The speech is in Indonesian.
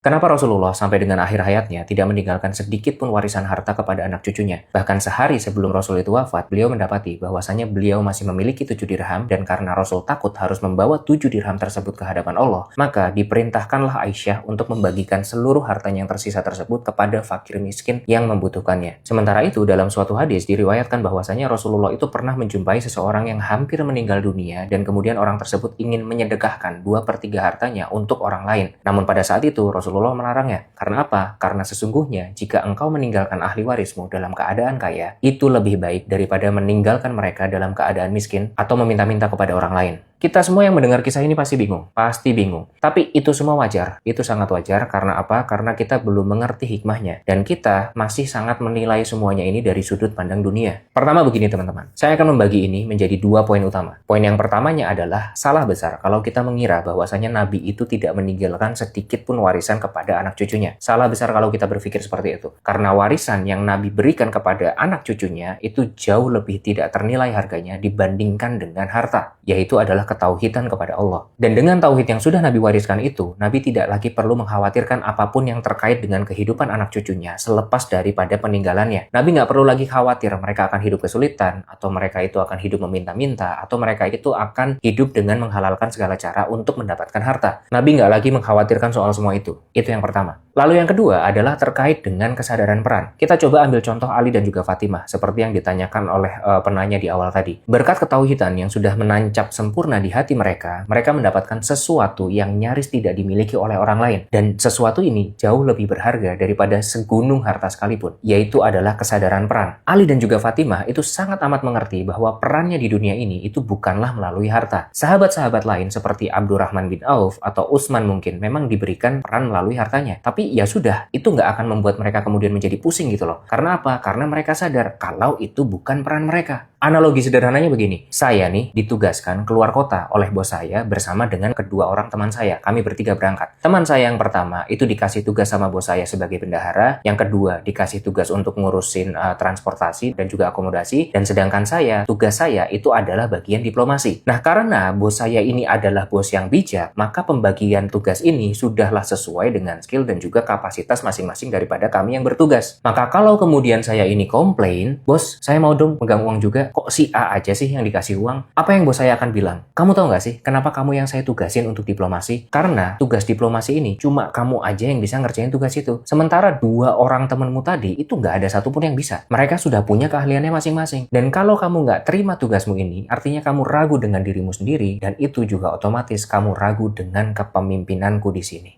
Kenapa Rasulullah sampai dengan akhir hayatnya tidak meninggalkan sedikit pun warisan harta kepada anak cucunya? Bahkan sehari sebelum Rasul itu wafat, beliau mendapati bahwasanya beliau masih memiliki 7 dirham dan karena Rasul takut harus membawa 7 dirham tersebut ke hadapan Allah, maka diperintahkanlah Aisyah untuk membagikan seluruh hartanya yang tersisa tersebut kepada fakir miskin yang membutuhkannya. Sementara itu, dalam suatu hadis diriwayatkan bahwasanya Rasulullah itu pernah menjumpai seseorang yang hampir meninggal dunia dan kemudian orang tersebut ingin menyedekahkan 2/3 hartanya untuk orang lain. Namun pada saat itu Rasulullah melarangnya. Karena apa? Karena sesungguhnya jika engkau meninggalkan ahli warismu dalam keadaan kaya, itu lebih baik daripada meninggalkan mereka dalam keadaan miskin atau meminta-minta kepada orang lain. Kita semua yang mendengar kisah ini pasti bingung. Pasti bingung. Tapi itu semua wajar. Itu sangat wajar. Karena apa? Karena kita belum mengerti hikmahnya. Dan kita masih sangat menilai semuanya ini dari sudut pandang dunia. Pertama begini teman-teman. Saya akan membagi ini menjadi 2 poin utama. Poin yang pertamanya adalah salah besar kalau kita mengira bahwasanya Nabi itu tidak meninggalkan sedikit pun warisan kepada anak cucunya. Salah besar kalau kita berpikir seperti itu. Karena warisan yang Nabi berikan kepada anak cucunya itu jauh lebih tidak ternilai harganya dibandingkan dengan harta. Yaitu adalah ketauhidan kepada Allah. Dan dengan tauhid yang sudah Nabi wariskan itu, Nabi tidak lagi perlu mengkhawatirkan apapun yang terkait dengan kehidupan anak cucunya selepas daripada peninggalannya. Nabi nggak perlu lagi khawatir mereka akan hidup kesulitan, atau mereka itu akan hidup meminta-minta, atau mereka itu akan hidup dengan menghalalkan segala cara untuk mendapatkan harta. Nabi nggak lagi mengkhawatirkan soal semua itu. Itu yang pertama. Lalu yang kedua adalah terkait dengan kesadaran peran. Kita coba ambil contoh Ali dan juga Fatimah, seperti yang ditanyakan oleh penanya di awal tadi. Berkat ketauhidan yang sudah menancap sempurna di hati mereka mendapatkan sesuatu yang nyaris tidak dimiliki oleh orang lain. Dan sesuatu ini jauh lebih berharga daripada segunung harta sekalipun, yaitu adalah kesadaran peran. Ali dan juga Fatimah itu sangat amat mengerti bahwa perannya di dunia ini itu bukanlah melalui harta. Sahabat-sahabat lain seperti Abdurrahman bin Auf atau Utsman mungkin memang diberikan peran melalui hartanya. Tapi ya sudah, itu nggak akan membuat mereka kemudian menjadi pusing gitu loh. Karena apa? Karena mereka sadar kalau itu bukan peran mereka. Analogi sederhananya begini, saya nih ditugaskan keluar kota oleh bos saya bersama dengan kedua orang teman saya. Kami bertiga berangkat. Teman saya yang pertama itu dikasih tugas sama bos saya sebagai bendahara, yang kedua dikasih tugas untuk ngurusin transportasi dan juga akomodasi, dan sedangkan saya, tugas saya itu adalah bagian diplomasi. Nah, karena bos saya ini adalah bos yang bijak, maka pembagian tugas ini sudahlah sesuai dengan skill dan juga kapasitas masing-masing daripada kami yang bertugas. Maka kalau kemudian saya ini komplain, bos, saya mau dong pegang uang juga. Kok si A aja sih yang dikasih uang? Apa yang bos saya akan bilang? Kamu tahu nggak sih kenapa kamu yang saya tugasin untuk diplomasi? Karena tugas diplomasi ini cuma kamu aja yang bisa ngerjain tugas itu. Sementara 2 orang temenmu tadi itu nggak ada satupun yang bisa. Mereka sudah punya keahliannya masing-masing. Dan kalau kamu nggak terima tugasmu ini, artinya kamu ragu dengan dirimu sendiri, dan itu juga otomatis kamu ragu dengan kepemimpinanku di sini.